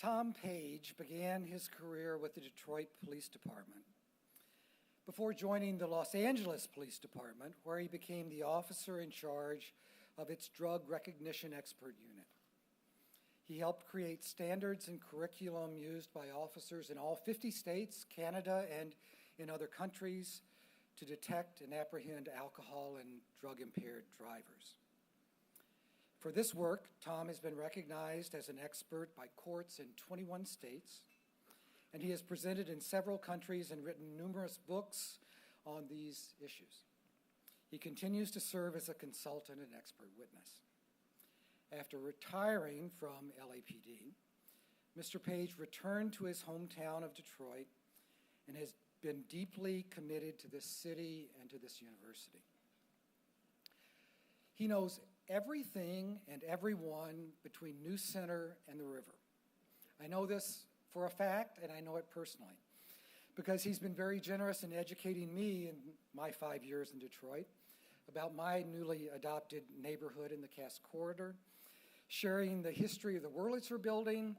Tom Page began his career with the Detroit Police Department before joining the Los Angeles Police Department, where he became the officer in charge of its drug recognition expert unit. He helped create standards and curriculum used by officers in all 50 states, Canada, and in other countries to detect and apprehend alcohol and drug-impaired drivers. For this work, Tom has been recognized as an expert by courts in 21 states, and he has presented in several countries and written numerous books on these issues. He continues to serve as a consultant and expert witness. After retiring from LAPD, Mr. Page returned to his hometown of Detroit and has been deeply committed to this city and to this university. He knows everything and everyone between New Center and the river. I know this for a fact, and I know it personally, because he's been very generous in educating me in my 5 years in Detroit about my newly adopted neighborhood in the Cass Corridor, sharing the history of the Wurlitzer building,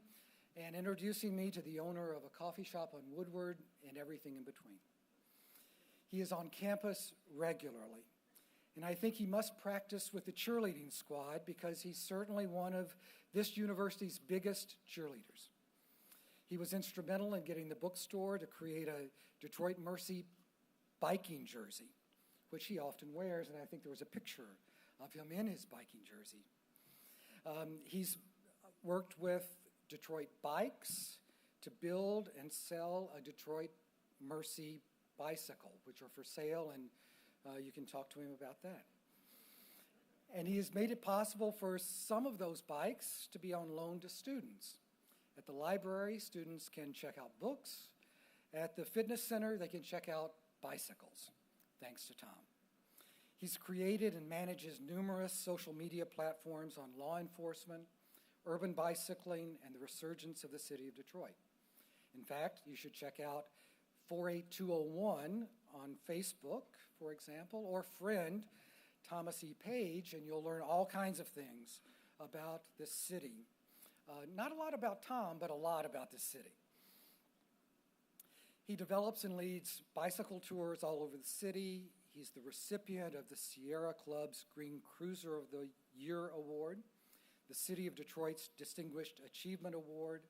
and introducing me to the owner of a coffee shop on Woodward and everything in between. He is on campus regularly, and I think he must practice with the cheerleading squad because he's certainly one of this university's biggest cheerleaders. He was instrumental in getting the bookstore to create a Detroit Mercy biking jersey, which he often wears, and I think there was a picture of him in his biking jersey. He's worked with Detroit Bikes to build and sell a Detroit Mercy bicycle, which are for sale, and you can talk to him about that. And he has made it possible for some of those bikes to be on loan to students. At the library, students can check out books. At the fitness center, they can check out bicycles, thanks to Tom. He's created and manages numerous social media platforms on law enforcement, urban bicycling, and the resurgence of the city of Detroit. In fact, you should check out 48201 on Facebook, for example, or friend Thomas E. Page, and you'll learn all kinds of things about this city. Not a lot about Tom, but a lot about this city. He develops and leads bicycle tours all over the city. He's the recipient of the Sierra Club's Green Cruiser of the Year Award, the City of Detroit's Distinguished Achievement Award,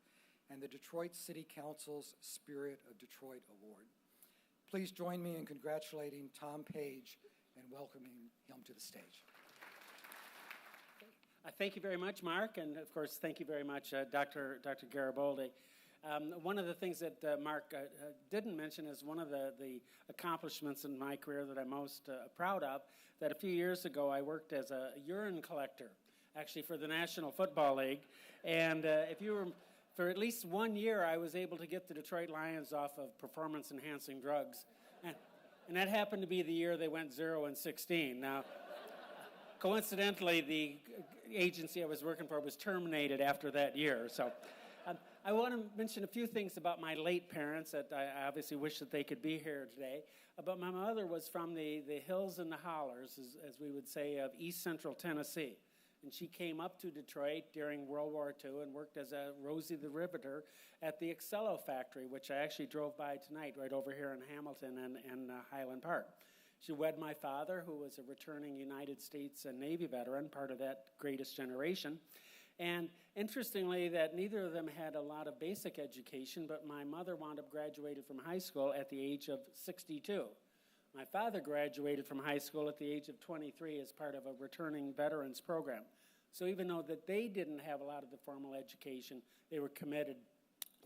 and the Detroit City Council's Spirit of Detroit Award. Please join me in congratulating Tom Page and welcoming him to the stage. Thank you very much, Mark, and of course, thank you very much, Dr. Garibaldi. One of the things that Mark didn't mention is one of the accomplishments in my career that I'm most proud of, that a few years ago I worked as a urine collector, actually for the National Football League, and for at least 1 year I was able to get the Detroit Lions off of performance-enhancing drugs, and that happened to be the year they went 0-16. Now, coincidentally, the agency I was working for was terminated after that year. So I want to mention a few things about my late parents that I obviously wish that they could be here today. But my mother was from the hills and the hollers, as we would say, of East Central Tennessee. And she came up to Detroit during World War II and worked as a Rosie the Riveter at the Excello factory, which I actually drove by tonight right over here in Hamilton and Highland Park. She wed my father, who was a returning United States Navy veteran, part of that greatest generation. And interestingly, that neither of them had a lot of basic education, but my mother wound up graduated from high school at the age of 62. My father graduated from high school at the age of 23 as part of a returning veterans program. So even though that they didn't have a lot of the formal education, they were committed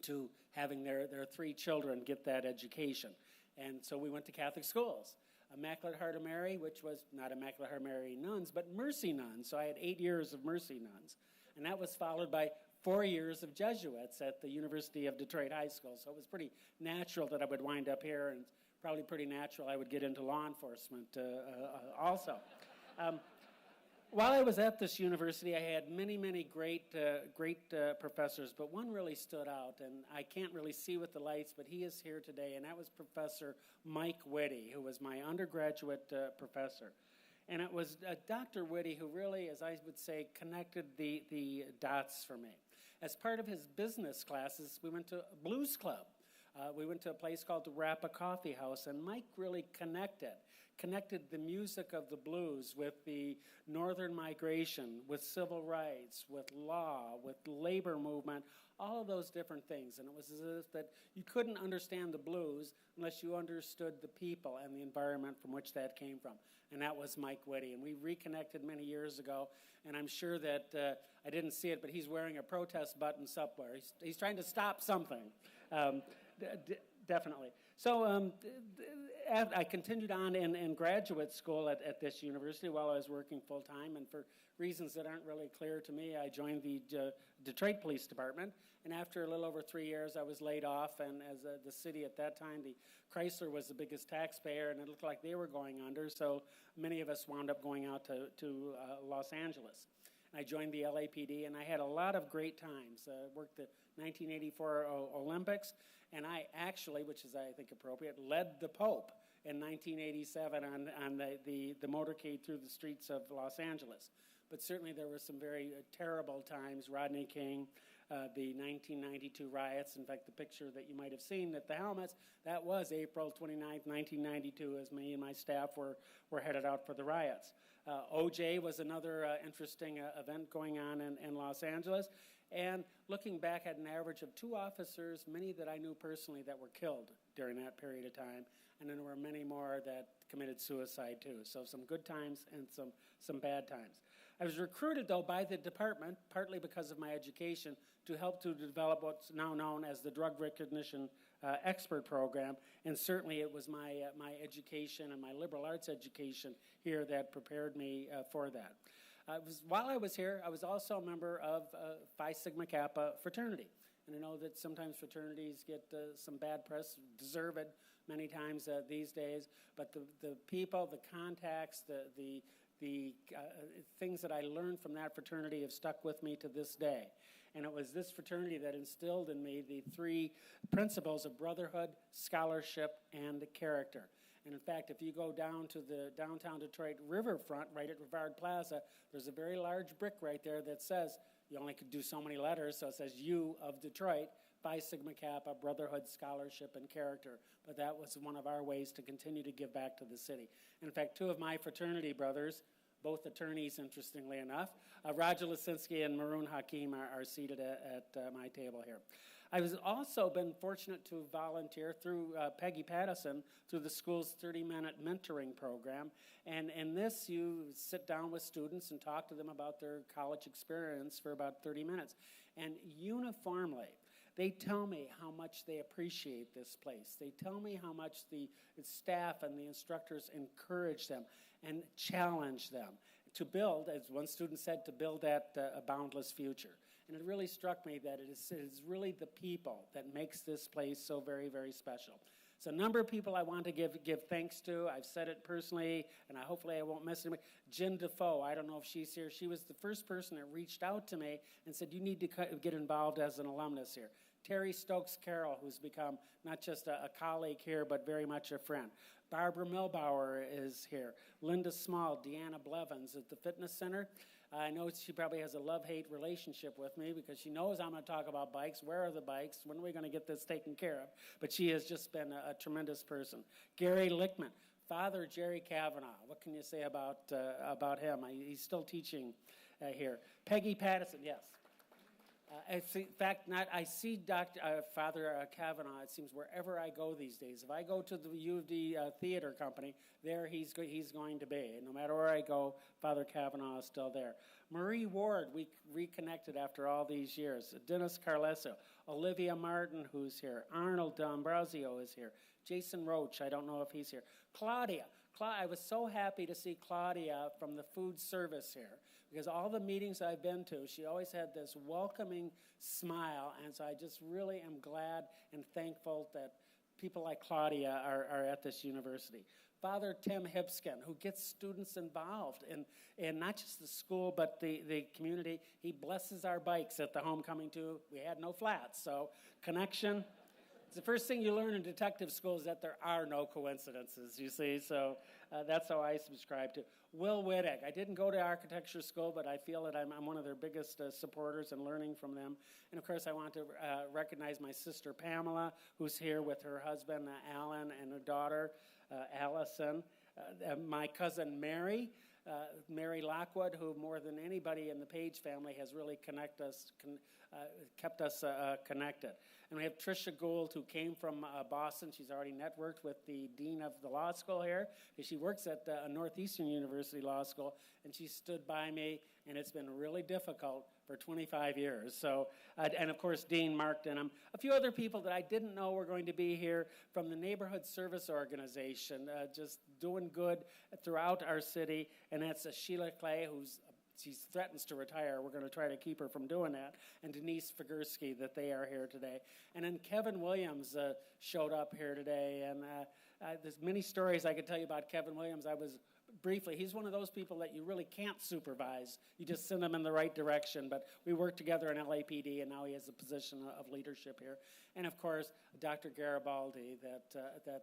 to having their three children get that education. And so we went to Catholic schools. Immaculate Heart of Mary, which was not Immaculate Heart of Mary nuns, but Mercy nuns. So I had 8 years of Mercy nuns. And that was followed by 4 years of Jesuits at the University of Detroit High School. So it was pretty natural that I would wind up here, and probably pretty natural I would get into law enforcement also. While I was at this university, I had many great professors, but one really stood out, and I can't really see with the lights, but he is here today, and that was Professor Mike Whitty, who was my undergraduate professor. And it was Dr. Whitty who really, as I would say, connected the dots for me. as part of his business classes, we went to a blues club. We went to a place called the Rappa Coffee House, and Mike really connected the music of the blues with the northern migration, with civil rights, with law, with labor movement, all of those different things. And it was as if that you couldn't understand the blues unless you understood the people and the environment from which that came from. And that was Mike Whitty. And we reconnected many years ago, and I'm sure that I didn't see it, but he's wearing a protest button somewhere. He's trying to stop something. Definitely. So I continued on in graduate school at this university while I was working full-time, and for reasons that aren't really clear to me, I joined the Detroit Police Department, and after a little over 3 years, I was laid off, and as the city at that time, the Chrysler was the biggest taxpayer, and it looked like they were going under, so many of us wound up going out to Los Angeles. I joined the LAPD, and I had a lot of great times. Worked the 1984 Olympics, and I actually, which is I think appropriate, led the Pope in 1987 on the motorcade through the streets of Los Angeles. But certainly there were some very terrible times. Rodney King, the 1992 riots. In fact, the picture that you might have seen at the helmets, that was April 29th, 1992, as me and my staff were headed out for the riots. OJ was another interesting event going on in Los Angeles. And looking back at an average of 2 officers, many that I knew personally, that were killed during that period of time. And then there were many more that committed suicide too. So some good times and some bad times. I was recruited, though, by the department, partly because of my education, to help to develop what's now known as the Drug Recognition Expert Program. And certainly it was my education and my liberal arts education here that prepared me for that. While I was here, I was also a member of Phi Sigma Kappa fraternity. And I know that sometimes fraternities get some bad press, deserved many times these days, but the people, the contacts, the things that I learned from that fraternity have stuck with me to this day. And it was this fraternity that instilled in me the 3 principles of brotherhood, scholarship, and character. And in fact, if you go down to the downtown Detroit riverfront, right at Rivard Plaza, there's a very large brick right there that says, you only could do so many letters, so it says U of Detroit, Phi Sigma Kappa, brotherhood, scholarship, and character. But that was one of our ways to continue to give back to the city. In fact, 2 of my fraternity brothers, both attorneys, interestingly enough, Roger Lisinski and Maroon Hakim are seated at my table here. I was also been fortunate to volunteer through Peggy Pattison through the school's 30-minute mentoring program. And in this, you sit down with students and talk to them about their college experience for about 30 minutes. And uniformly, they tell me how much they appreciate this place. They tell me how much the staff and the instructors encourage them and challenge them to build, as one student said, to build that a boundless future. And it really struck me that it is really the people that makes this place so very, very special. So a number of people I want to give thanks to. I've said it personally, and hopefully I won't miss it. Jen Defoe, I don't know if she's here. She was the first person that reached out to me and said, you need to get involved as an alumnus here. Terry Stokes-Carroll, who's become not just a colleague here, but very much a friend. Barbara Milbauer is here. Linda Small, Deanna Blevins at the Fitness Center. I know she probably has a love-hate relationship with me because she knows I'm going to talk about bikes. Where are the bikes? When are we going to get this taken care of? But she has just been a tremendous person. Gary Lichtman, Father Jerry Kavanaugh. What can you say about him? He's still teaching here. Peggy Pattison, yes. In fact, I see Father Kavanaugh, it seems, wherever I go these days. If I go to the U of D Theater Company, there he's going to be. And no matter where I go, Father Kavanaugh is still there. Marie Ward, we reconnected after all these years. Dennis Carlesso, Olivia Martin, who's here. Arnold D'Ambrosio is here. Jason Roach, I don't know if he's here. Claudia, I was so happy to see Claudia from the food service here. Because all the meetings I've been to, she always had this welcoming smile, and so I just really am glad and thankful that people like Claudia are at this university. Father Tim Hipskin, who gets students involved in not just the school, but the community. He blesses our bikes at the homecoming, too. We had no flats, so connection, It's the first thing you learn in detective school is that there are no coincidences, you see, so that's how I subscribe to. Will Wittig, I didn't go to architecture school, but I feel that I'm one of their biggest supporters and learning from them. And of course, I want to recognize my sister Pamela, who's here with her husband Alan and her daughter Allison. My cousin Mary Lockwood, who more than anybody in the Page family has really kept us connected. And we have Tricia Gould, who came from Boston. She's already networked with the dean of the law school here. She works at Northeastern University Law School, and she stood by me, and it's been really difficult for 25 years. So, and of course, Dean Mark Denham. A few other people that I didn't know were going to be here from the Neighborhood Service Organization, just doing good throughout our city, and that's Sheila Clay, she threatens to retire. We're going to try to keep her from doing that. And Denise Figursky, that they are here today. And then Kevin Williams showed up here today. And there's many stories I could tell you about Kevin Williams. He's one of those people that you really can't supervise. You just send him in the right direction. But we worked together in LAPD, and now he has a position of leadership here. And of course, Dr. Garibaldi, that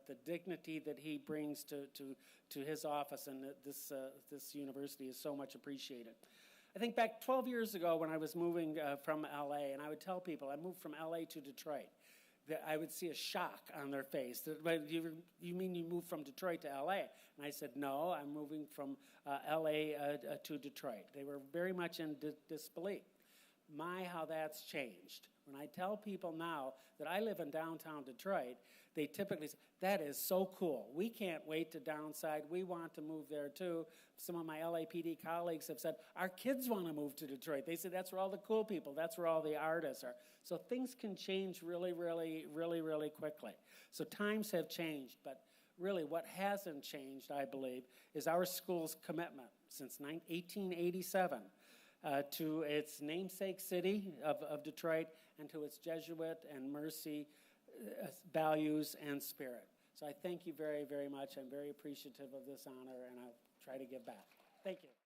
the dignity that he brings to his office and this university is so much appreciated. I think back 12 years ago when I was moving from LA, and I would tell people I moved from LA to Detroit, that I would see a shock on their face. You mean you moved from Detroit to LA? And I said, no, I'm moving from LA to Detroit. They were very much in disbelief. My, how that's changed. When I tell people now that I live in downtown Detroit, they typically say, that is so cool. We can't wait to downside. We want to move there too. Some of my LAPD colleagues have said, our kids want to move to Detroit. They said, that's where all the cool people, that's where all the artists are. So things can change really, really, really, really quickly. So times have changed, but really what hasn't changed, I believe, is our school's commitment since 1887 to its namesake city of Detroit and to its Jesuit and mercy values and spirit. So I thank you very, very much. I'm very appreciative of this honor, and I'll try to give back. Thank you.